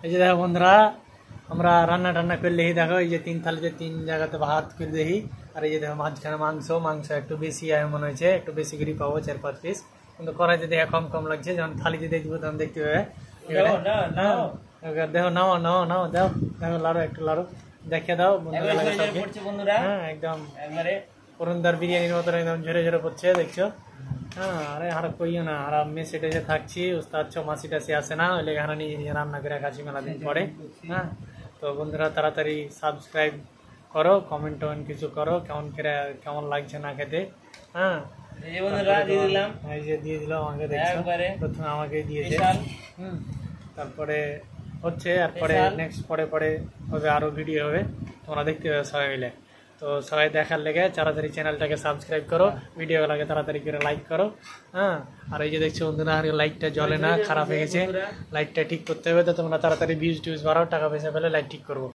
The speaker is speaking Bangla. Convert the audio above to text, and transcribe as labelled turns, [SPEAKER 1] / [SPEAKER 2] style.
[SPEAKER 1] এই যে দেখো বন্ধুরা, আমরা রান্না টান্না করে দেখি। দেখো এই যে 3 থালিতে 3 জায়গাতে ভাত করে দেখি। আর এই যে দেখো মাঝখানে মাংস একটু বেশি মনে হয়েছে, একটু বেশি করে পাবো 4-5 পিস, কিন্তু কড়াইতে দেখে কম কম লাগছে। যখন থালিতে দিয়ে দিবো তখন দেখতে হবে। দেখো নাও নাও নাও দাও, দেখো লাড়ো একটু লাড়ো দেখে দাও বন্ধুরা। হ্যাঁ একদম পুরন্দর বিরিয়ানির মতো একদম ঝরে ঝরে পড়ছে দেখছো। হ্যাঁ আরে আর কইও না, আর মেসে টেসে থাকছি, উস্তাদ মাসি টাসি আসে না, ওই লেগে নিজে নিজে রান্না করে খাচ্ছি মেলা দিন পরে। হ্যাঁ তো বন্ধুরা তাড়াতাড়ি সাবস্ক্রাইব করো, কমেন্ট টমেন্ট কিছু করো, কেমন লাগছে না খেতে। হ্যাঁ এই যে দিয়ে দিলাম আমাকে, দেখছো প্রথমে আমাকে দিয়েছে। তারপরে হচ্ছে, আর পরে নেক্সট পরে হবে আরো ভিডিও হবে, তোমরা দেখতে পাবে সবাই মিলে। তো সবাই দেখার লেগে তাড়াতাড়ি চ্যানেলটাকে সাবস্ক্রাইব করো, ভিডিওগুলোকে তাড়াতাড়ি করে লাইক করো। হ্যাঁ আর এই যে দেখছো বন্ধুরা, লাইটটা জ্বলে না, খারাপ হয়ে গেছে, লাইটটা ঠিক করতে হবে। তো তোমরা তাড়াতাড়ি ভিউজ টিউজ বাড়াও, টাকা পয়সা পেলে লাইট ঠিক করবো।